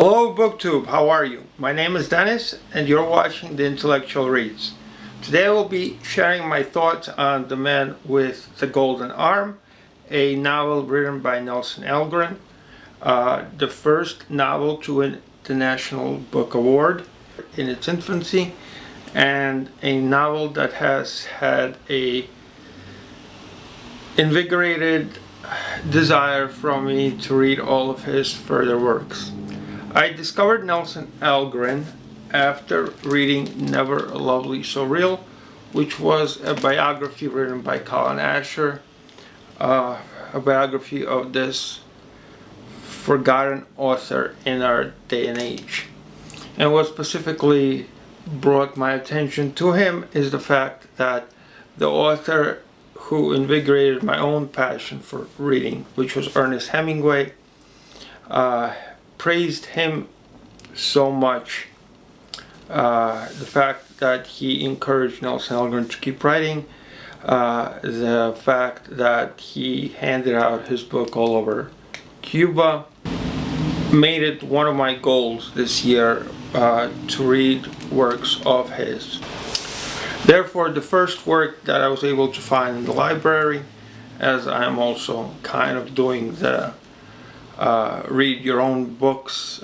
Hello BookTube, how are you? My name is Dennis and you're watching The Intellectual Reads. Today I will be sharing my thoughts on The Man with the Golden Arm, a novel written by Nelson Algren, the first novel to win the National Book Award in its infancy, and a novel that has had a invigorated desire from me to read all of his further works. I discovered Nelson Algren after reading Never a Lovely So Real, which was a biography written by Colin Asher, a biography of this forgotten author in our day and age. And what specifically brought my attention to him is the fact that the author who invigorated my own passion for reading, which was Ernest Hemingway, praised him so much. The fact that he encouraged Nelson Algren to keep writing, the fact that he handed out his book all over Cuba, made it one of my goals this year to read works of his. Therefore, the first work that I was able to find in the library, as I am also kind of doing the read your own books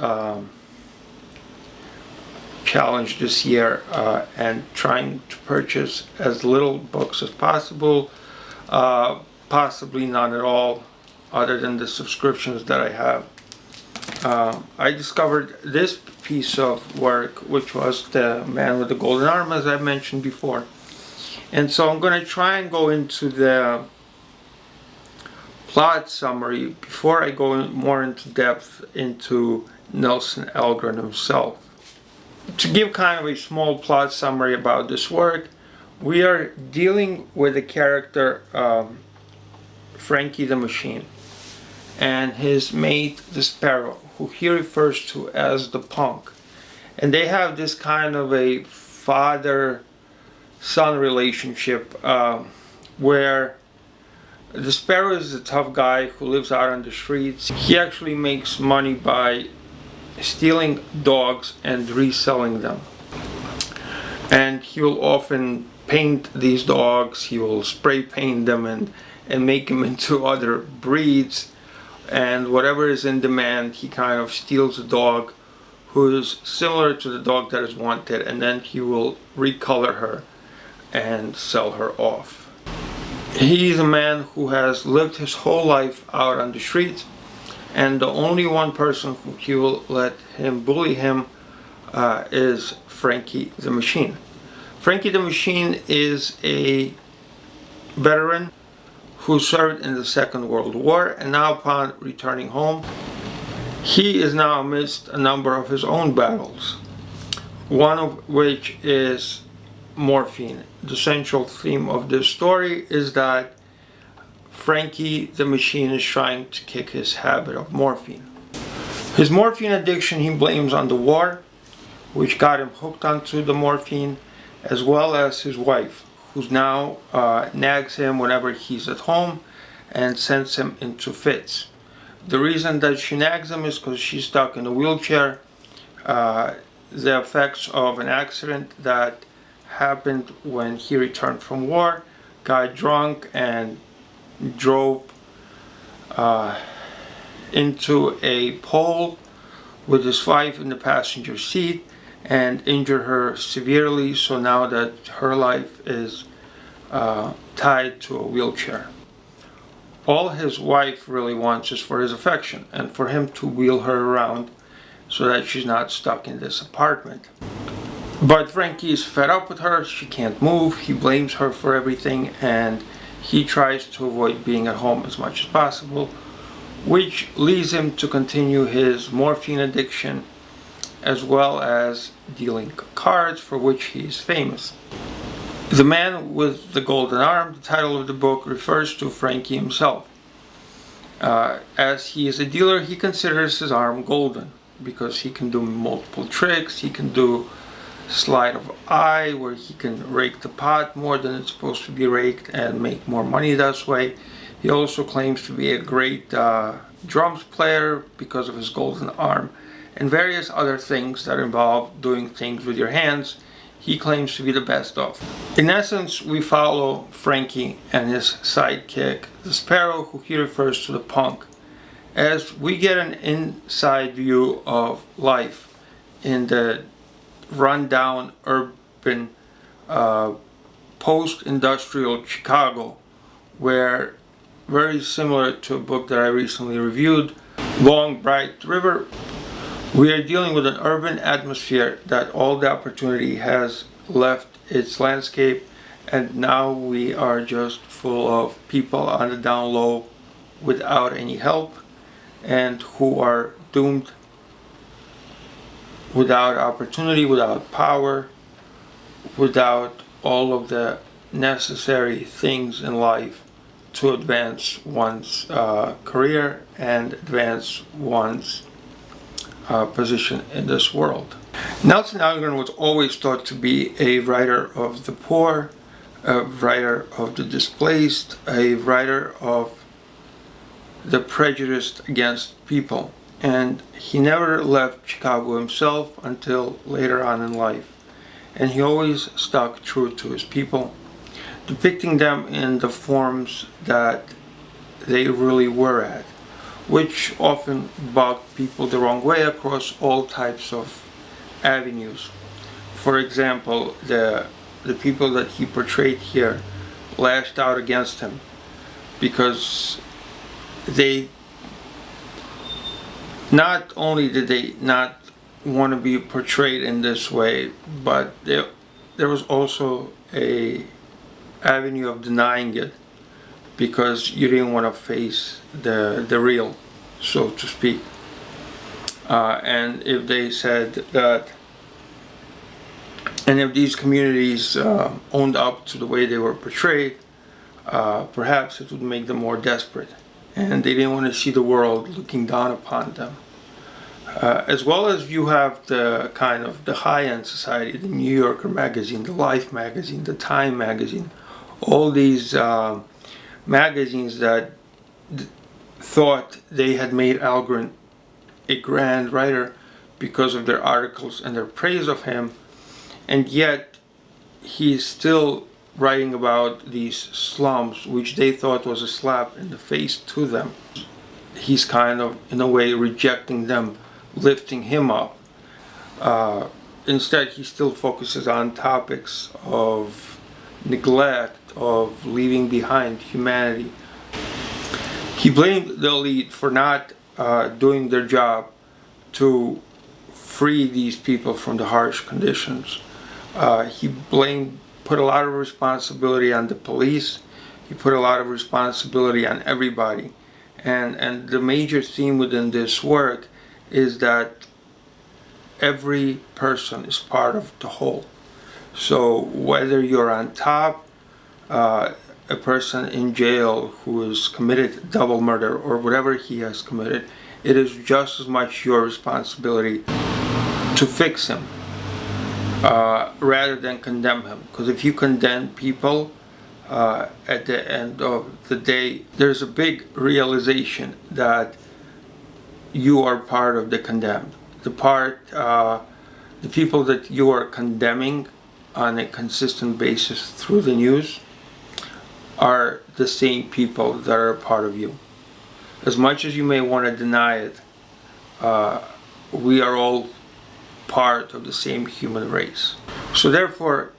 challenge this year, and trying to purchase as little books as possible, possibly not at all, other than the subscriptions that I have. I discovered this piece of work, which was The Man with the Golden Arm, as I mentioned before. And so I'm going to try and go into the plot summary before I go more into depth into Nelson Algren himself. To give kind of a small plot summary about this work, we are dealing with the character Frankie the Machine and his mate the Sparrow, who he refers to as the Punk. And they have this kind of a father-son relationship where the Sparrow is a tough guy who lives out on the streets. He actually makes money by stealing dogs and reselling them. And he will often paint these dogs, he will spray paint them and make them into other breeds. And whatever is in demand, he kind of steals a dog who is similar to the dog that is wanted, and then he will recolor her and sell her off. He's a man who has lived his whole life out on the streets, and the only one person who he will let him bully him is Frankie the Machine. Frankie the Machine is a veteran who served in the Second World War, and now upon returning home, he is now amidst a number of his own battles, one of which is morphine. The central theme of this story is that Frankie the Machine is trying to kick his habit of morphine. His morphine addiction he blames on the war, which got him hooked onto the morphine, as well as his wife, who's now nags him whenever he's at home and sends him into fits. The reason that she nags him is because she's stuck in a wheelchair, the effects of an accident that happened when he returned from war, got drunk and drove into a pole with his wife in the passenger seat and injured her severely, so now that her life is tied to a wheelchair. All his wife really wants is for his affection and for him to wheel her around so that she's not stuck in this apartment. But Frankie is fed up with her, she can't move, he blames her for everything, and he tries to avoid being at home as much as possible, which leads him to continue his morphine addiction as well as dealing cards, for which he is famous. The Man with the Golden Arm, the title of the book, refers to Frankie himself. As he is a dealer, he considers his arm golden because he can do multiple tricks. He can do sleight of eye, where he can rake the pot more than it's supposed to be raked and make more money that way. He also claims to be a great drums player because of his golden arm, and various other things that involve doing things with your hands, he claims to be the best of. In essence, we follow Frankie and his sidekick, the Sparrow, who he refers to the punk, as we get an inside view of life in the rundown urban post-industrial Chicago, where, very similar to a book that I recently reviewed, Long Bright River, we are dealing with an urban atmosphere that all the opportunity has left its landscape, and now we are just full of people on the down low without any help and who are doomed, without opportunity, without power, without all of the necessary things in life to advance one's career and advance one's position in this world. Nelson Algren was always thought to be a writer of the poor, a writer of the displaced, a writer of the prejudiced against people. And he never left Chicago himself until later on in life. And he always stuck true to his people, depicting them in the forms that they really were at, which often bugged people the wrong way across all types of avenues. For example, the people that he portrayed here lashed out against him because they not only did they not want to be portrayed in this way, but there was also a avenue of denying it because you didn't want to face the real, so to speak. And if they said that, and if these communities owned up to the way they were portrayed, perhaps it would make them more desperate, and they didn't want to see the world looking down upon them. As well as you have the kind of the high-end society, the New Yorker magazine, the Life magazine, the Time magazine, all these magazines that thought they had made Algren a grand writer because of their articles and their praise of him, and yet he's still writing about these slums, which they thought was a slap in the face to them. He's kind of, in a way, rejecting them, lifting him up. Instead, he still focuses on topics of neglect, of leaving behind humanity. He blamed the elite for not doing their job to free these people from the harsh conditions. He put a lot of responsibility on the police. He put a lot of responsibility on everybody. And the major theme within this work is that every person is part of the whole. So whether you're on top, a person in jail who has committed double murder or whatever he has committed, it is just as much your responsibility to fix him rather than condemn him. Because if you condemn people, at the end of the day, there's a big realization that you are part of the condemned. The people that you are condemning on a consistent basis through the news are the same people that are a part of you. As much as you may want to deny it, we are all part of the same human race. So therefore,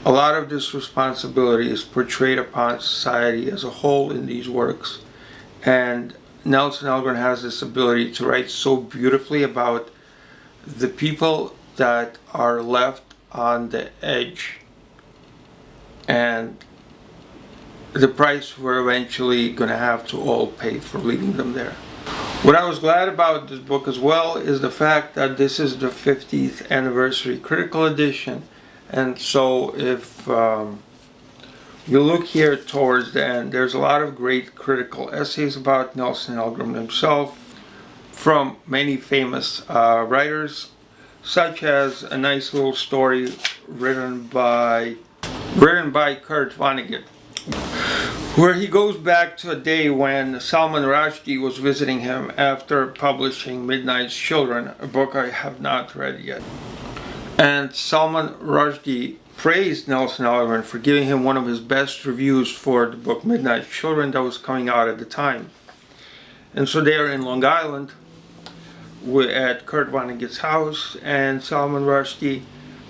a lot of this responsibility is portrayed upon society as a whole in these works, and Nelson Algren has this ability to write so beautifully about the people that are left on the edge and the price we're eventually going to have to all pay for leaving them there. What I was glad about this book as well is the fact that this is the 50th anniversary critical edition, and so if you look here towards the end, there's a lot of great critical essays about Nelson Algren himself from many famous writers, such as a nice little story written by Kurt Vonnegut, where he goes back to a day when Salman Rushdie was visiting him after publishing Midnight's Children, a book I have not read yet. And Salman Rushdie praised Nelson Algren for giving him one of his best reviews for the book Midnight's Children that was coming out at the time. And so they are in Long Island at Kurt Vonnegut's house, and Salman Rushdie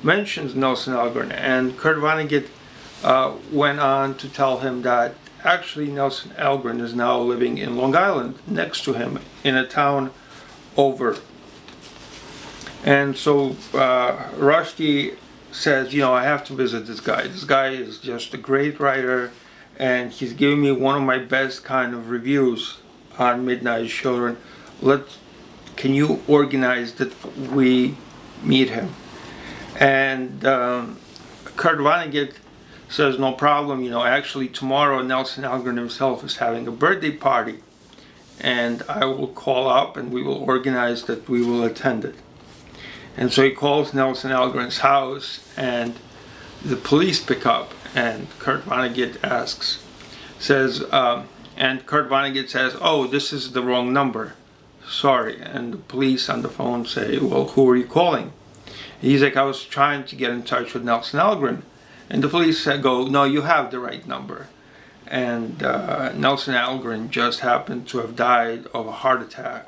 mentions Nelson Algren, and Kurt Vonnegut went on to tell him that actually Nelson Algren is now living in Long Island next to him in a town over. And so Rushdie says, you know, I have to visit this guy. This guy is just a great writer, and he's giving me one of my best kind of reviews on Midnight's Children. Can you organize that we meet him? And Kurt Vonnegut says, no problem, you know, actually tomorrow Nelson Algren himself is having a birthday party, and I will call up and we will organize that we will attend it. And so he calls Nelson Algren's house, and the police pick up, and Kurt Vonnegut and Kurt Vonnegut says, oh, this is the wrong number, sorry. And the police on the phone say, well, who are you calling? He's like, I was trying to get in touch with Nelson Algren. And the police go, no, you have the right number. And Nelson Algren just happened to have died of a heart attack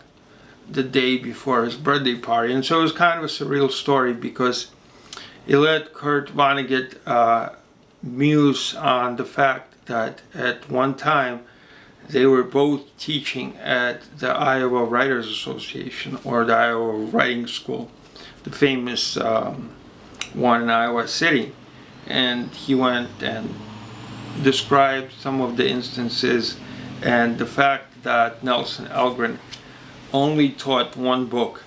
the day before his birthday party. And so it was kind of a surreal story, because it let Kurt Vonnegut muse on the fact that at one time they were both teaching at the Iowa Writers Association, or the Iowa Writing School, the famous one in Iowa City. And he went and described some of the instances, and the fact that Nelson Algren only taught one book,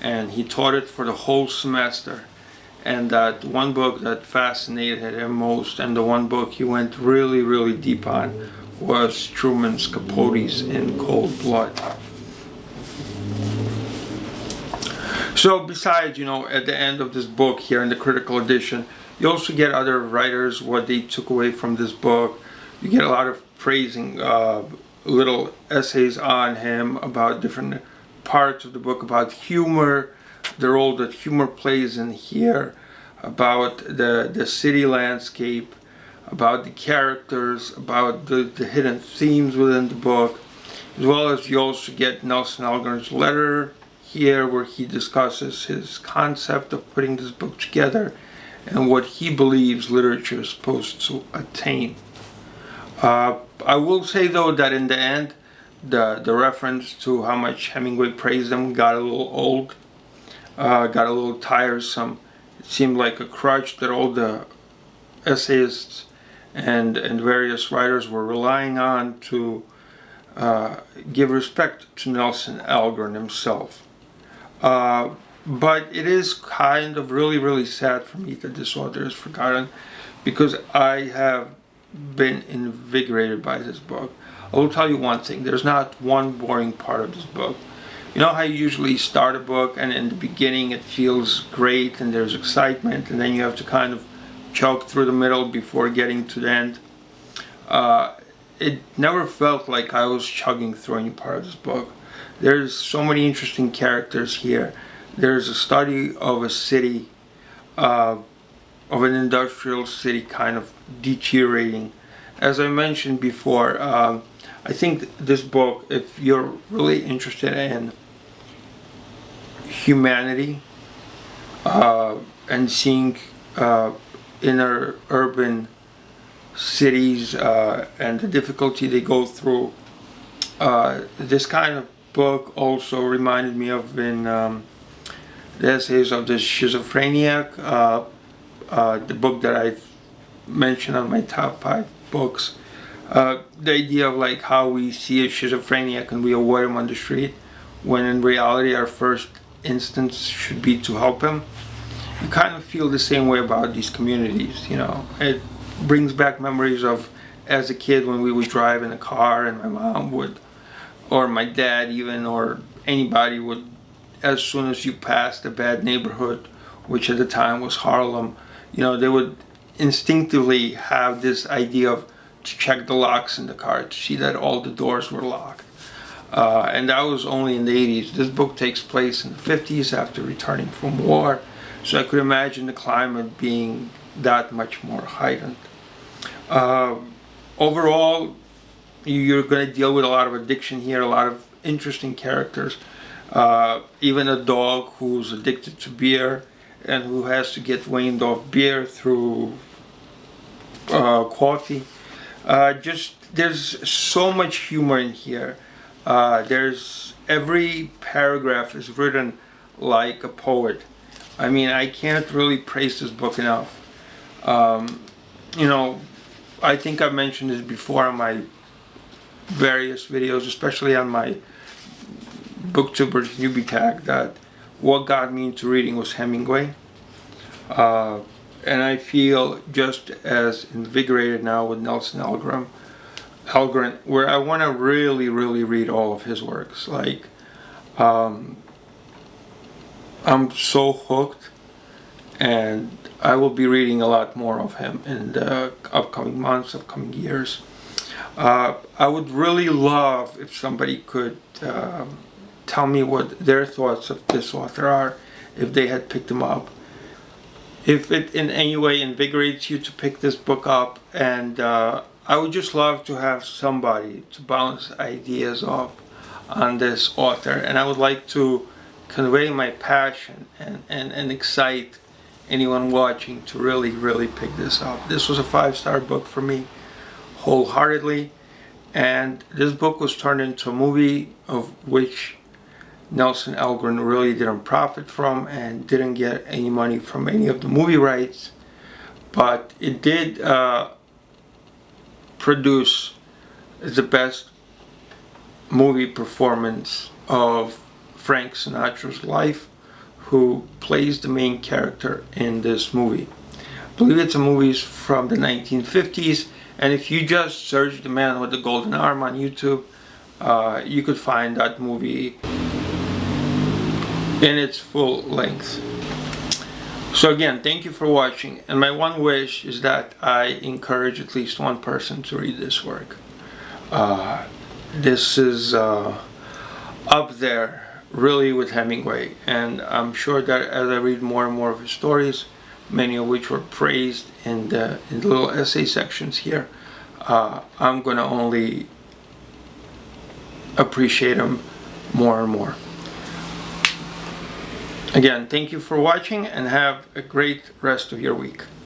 and he taught it for the whole semester, and that one book that fascinated him most, and the one book he went really, really deep on, was Truman Capote's In Cold Blood. So besides, you know, at the end of this book here in the critical edition, you also get other writers, what they took away from this book. You get a lot of praising, little essays on him about different parts of the book, about humor, the role that humor plays in here, about the city landscape, about the characters, about the hidden themes within the book, as well as you also get Nelson Algren's letter here, where he discusses his concept of putting this book together and what he believes literature is supposed to attain. I will say though that in the end, the reference to how much Hemingway praised him got a little old, got a little tiresome. It seemed like a crutch that all the essayists and various writers were relying on to give respect to Nelson Algren himself. But it is kind of really sad for me that this author is forgotten, because I have been invigorated by this book. I will tell you one thing, there's not one boring part of this book. You know how you usually start a book and in the beginning it feels great and there's excitement, and then you have to kind of choke through the middle before getting to the end? It never felt like I was chugging through any part of this book. There's so many interesting characters here. There's a study of a city, of an industrial city kind of deteriorating. As I mentioned before, I think this book, if you're really interested in humanity and seeing inner urban cities and the difficulty they go through, this kind of book also reminded me of in the essays of the Schizophrenic, the book that I mentioned on my top 5 books. The idea of like how we see a schizophrenic and we avoid him on the street, when in reality our first instance should be to help him. You kind of feel the same way about these communities, you know. It brings back memories of as a kid when we would drive in a car and my mom would, or my dad even, or anybody would, as soon as you passed a bad neighborhood, which at the time was Harlem, you know, they would instinctively have this idea of to check the locks in the car to see that all the doors were locked. And that was only in the 80s. This book takes place in the 50s after returning from war, so I could imagine the climate being that much more heightened. Overall, you're going to deal with a lot of addiction here, a lot of interesting characters. Even a dog who's addicted to beer and who has to get weaned off beer through coffee. There's so much humor in here. Every paragraph is written like a poet. I mean, I can't really praise this book enough. You know, I think I've mentioned this before on my various videos, especially on my BookTuber newbie tag, that what got me into reading was Hemingway. And I feel just as invigorated now with Nelson Algren, where I want to really read all of his works. Like, I'm so hooked, and I will be reading a lot more of him in the upcoming months, upcoming years. I would really love if somebody could tell me what their thoughts of this author are, if they had picked him up, if it in any way invigorates you to pick this book up. And I would just love to have somebody to bounce ideas off on this author, and I would like to convey my passion and excite anyone watching to really pick this up. This was a 5-star book for me, wholeheartedly, and this book was turned into a movie of which Nelson Algren really didn't profit from and didn't get any money from any of the movie rights, but it did produce the best movie performance of Frank Sinatra's life, who plays the main character in this movie. I believe it's a movie from the 1950s, and if you just search The Man with the Golden Arm on YouTube, you could find that movie in its full length. So again, thank you for watching, and my one wish is that I encourage at least one person to read this work. This is up there really with Hemingway, and I'm sure that as I read more and more of his stories, many of which were praised in the little essay sections here, I'm going to only appreciate him more and more. Again, thank you for watching, and have a great rest of your week.